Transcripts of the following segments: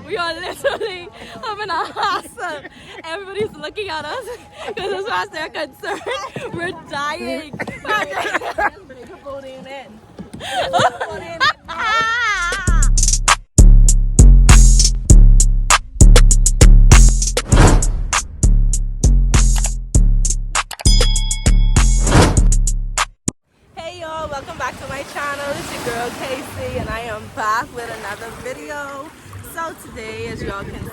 We are literally having a hustle. Everybody's looking at us because as far as they're concerned, we're dying. Hey y'all, welcome back to my channel. It's your girl Kassy and I am back with another video. So today, as y'all can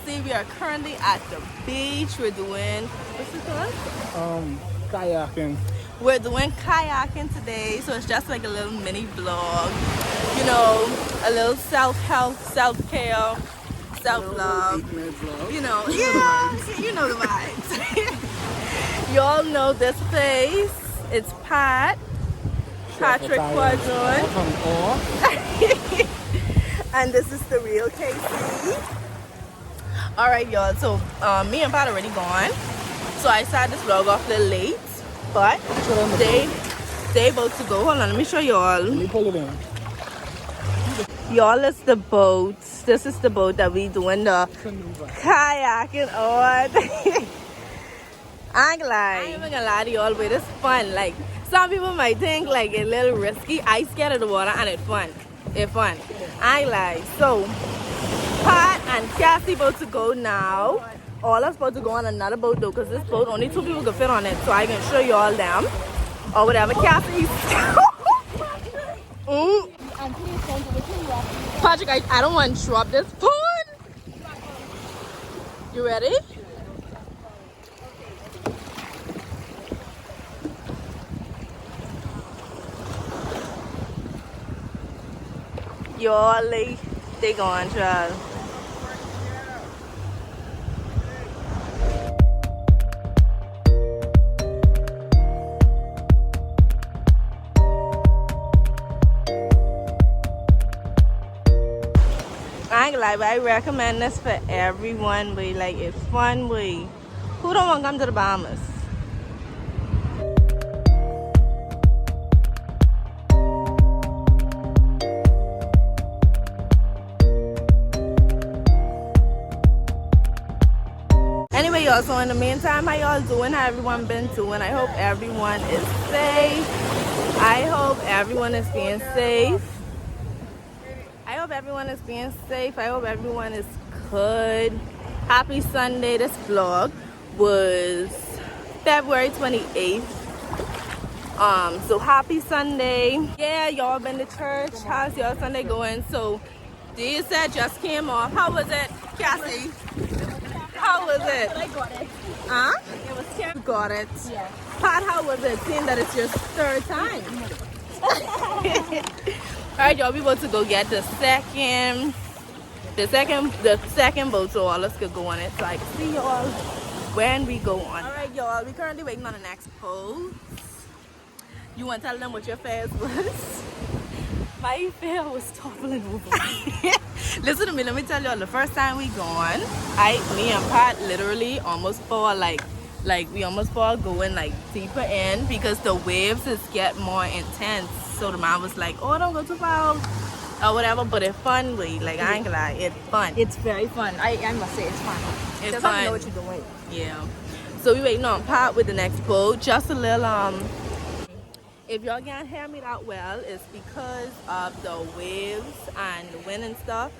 see, we are currently at the beach. We're doing, what's it called? Kayaking. We're doing kayaking today, so it's just like a little mini vlog. You know, a little self-help, self-care, self-love. You know, yeah, you know the vibes. Y'all know this place. It's Patrick Quadron. And this is the real Kassy. Alright y'all, so me and Pat already gone. So I started this vlog off a little late. But they about to go. Hold on, let me show y'all. Let me pull it in. Y'all, it's the boat. This is the boat that we doing the kayaking on. I ain't even gonna lie to y'all, but it's fun. Like, some people might think like it's a little risky. I scared of the water and it's fun. It's fun. I ain't lie. So, Pat and Kassy about to go now. All us about to go on another boat though, because this boat only 2 people can fit on it. So I can show you all them. Or whatever. Kassy. Patrick, I don't want to drop this spoon. You ready? Y'all, they going, child. I ain't gonna lie, but I recommend this for everyone. But like, it's fun. Who don't want to come to the Bahamas? Anyway, y'all, so in the meantime, how y'all doing? How everyone been doing? I hope everyone is safe. I hope everyone is being safe. I hope everyone is being safe. I hope everyone is good. Happy Sunday. This vlog was February 28th. So happy Sunday. Yeah, y'all been to church. How's y'all Sunday going? So these said just came off. How was it, Kassy? How was it? I got it. Huh? It was terrible. You got it. Yeah. Pat, how was it? Seeing that it's your third time. Alright, y'all, we about to go get the second boat, so all us could go on it. So I can see y'all when we go on. Alright, y'all, we currently waiting on the next boat. You want to tell them what your fares was? My fare was toppling over. Listen to me, let me tell y'all, the first time we gone, me and Pat literally almost fall we almost fall going like deeper in because the waves just get more intense. So the man was like, oh, don't go too far or whatever, but it's fun way. Like, I ain't gonna lie, it's fun. It's very fun. I must say it's fun. It's fun. fun. Know what you're doing. Yeah. So we waiting on Pat with the next boat. Just a little if y'all can't hear me that well, it's because of the waves and the wind and stuff.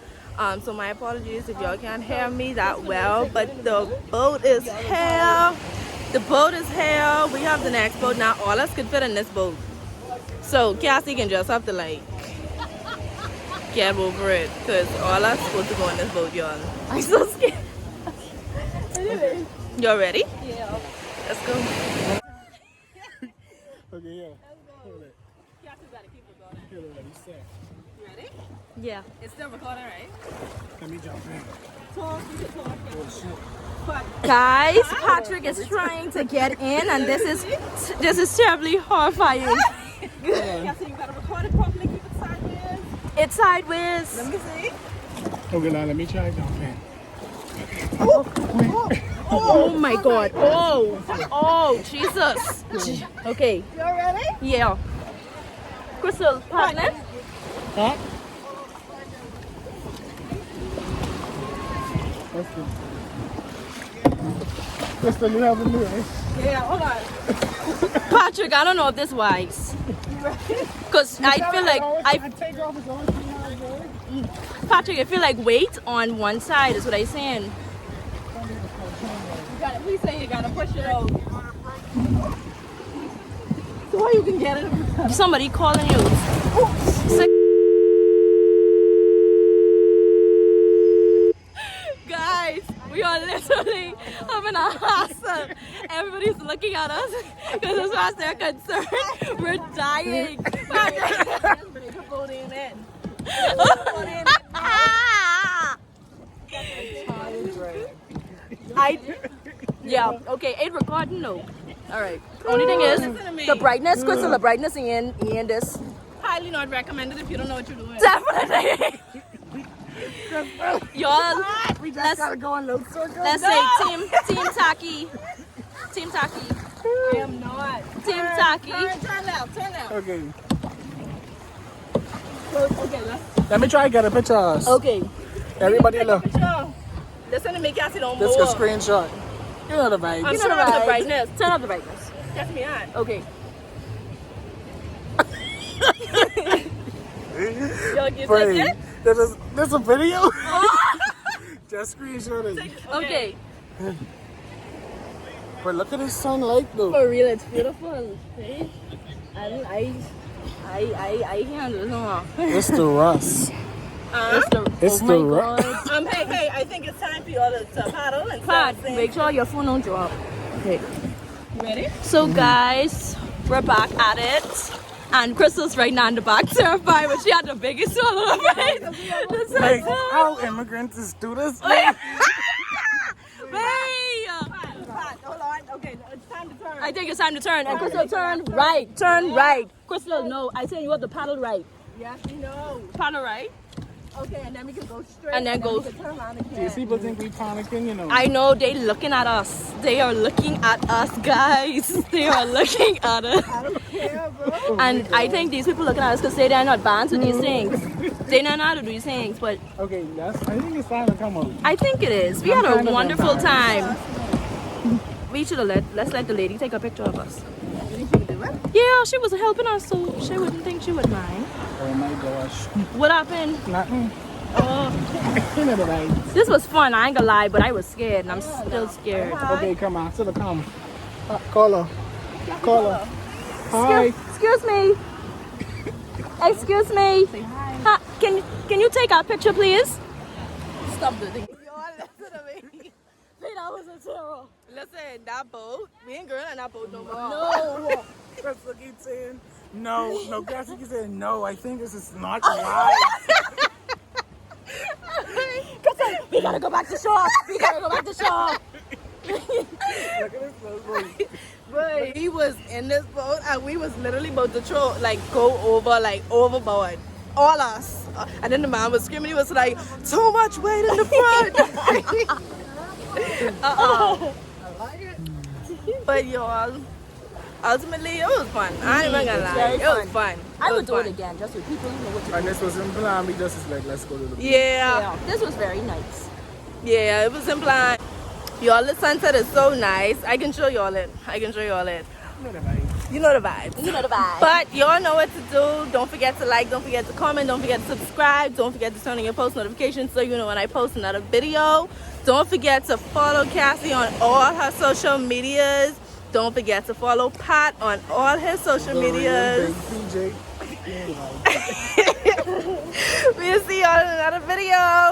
So my apologies if y'all can't hear me that well, but the boat is here. The boat is here. We have the next boat now. All us could fit in this boat. So Kassy can just have to like get over it, because all us supposed to go in this boat, y'all. I'm so scared. Anyway. Y'all ready? Yeah. Let's go. Okay, yeah. Kassy gotta keep recording. Here, ready, set. You ready? Yeah. It's still recording, right? Let me jump in. Talk, you can talk. Oh, shit. Guys, Patrick is trying to get in, and this is terribly horrifying. Kassy, you gotta record it properly. Keep it sideways. It's sideways. Let me see. Okay, now let me try jump in. Oh my God. Oh, Jesus. Okay. You all ready? Yeah. Krystal, partner. Huh? Let's go. Krystal, you have a new, right? Yeah, hold on. Patrick, I don't know if this wise. Cause I feel like I take off his own thing, right? Patrick, I feel like weight on one side is what I'm saying. You gotta, we say you gotta push it out. So why you can get it? Somebody calling you. Guys, we are literally having a hassle. Everybody's looking at us because as far as they're concerned, we're dying. Yeah, okay, ain't recording, no. Alright. Only thing is, the brightness, Krystal, the brightness in this. Highly not recommended if you don't know what you're doing. Definitely. Y'all, We just gotta go on those circles. let's say Team Taki. Team Taki. I am not. Team Taki. Turn left, turn left. Okay. Okay, let's. Let me try to get a picture of us. Okay. Everybody look. Listen to me, Kassy, don't This move. is a screenshot. You know the vibe. I'm Turn sorry. up the brightness. Turn up the brightness. That's me on. Okay. Yo, you Pray. take it? This is a video? Just screenshot it. Okay. But look at the sunlight though. For real, it's beautiful. See? I can't do this no more. It's the rust. It's oh the my rust. God. Hey, I think it's time for you all to paddle and Pat, start make sure your phone don't drop. Okay. You ready? So guys, we're back at it. And Krystal's right now in the back terrified, but she had the biggest swallow of it. Like, how immigrants do this? Pat, hold on. Okay, it's time to turn. I think it's time to turn. And Krystal, turn right. Turn right. Krystal, no. I said you have to paddle right. Yes, we know. Paddle right. Okay, and then we can go straight. And then go- we can turn around again. These people think we panicking, you know. I know they looking at us. They are looking at us, guys. They are looking at us. I don't care, bro. And I think these people looking at us because they're not banned with these things. They don't know how to do these things, but Okay, I think it's time to come out. I think it is. We had a wonderful time. We should have let's let the lady take a picture of us. You think she can do it? Yeah, she was helping us, so she wouldn't think she would mind. Oh my gosh. What happened? Nothing. Oh, You know the vibe. this was fun. I ain't gonna lie, but I was scared, and I'm still scared. Okay, come on. To the come. Call her. Call her. Hi. Excuse me. Excuse me. Say hi. Hi, can you take our picture, please? Stop the thing. Yo, listen to me. That was a terror. Listen, that boat, we ain't girl in that boat no more. No. Krystal keeps saying, no, Kassy keeps saying, no, I think this is not right. We gotta go back to shore. We gotta go back to shore. Look at this little boy. But he was in this boat and we was literally about to throw, go over, overboard. All us. And then the man was screaming, he was like, too much weight in the front. But y'all, ultimately it was fun. I ain't even gonna lie. Very It was fun. I would do it fun. again, just with people who know what to And do. this was in plan. We just like, let's go to the beach. Yeah. Yeah, this was very nice. Yeah, it was implied. Y'all, the sunset is so nice. I can show y'all it. I can show y'all it. You know the vibe. You know the vibes. You know the vibe. But y'all know what to do. Don't forget to like, don't forget to comment, don't forget to subscribe, don't forget to turn on your post notifications so you know when I post another video. Don't forget to follow Kassy on all her social medias. Don't forget to follow Pat on all his social The real medias. big PJ. We'll see y'all in another video.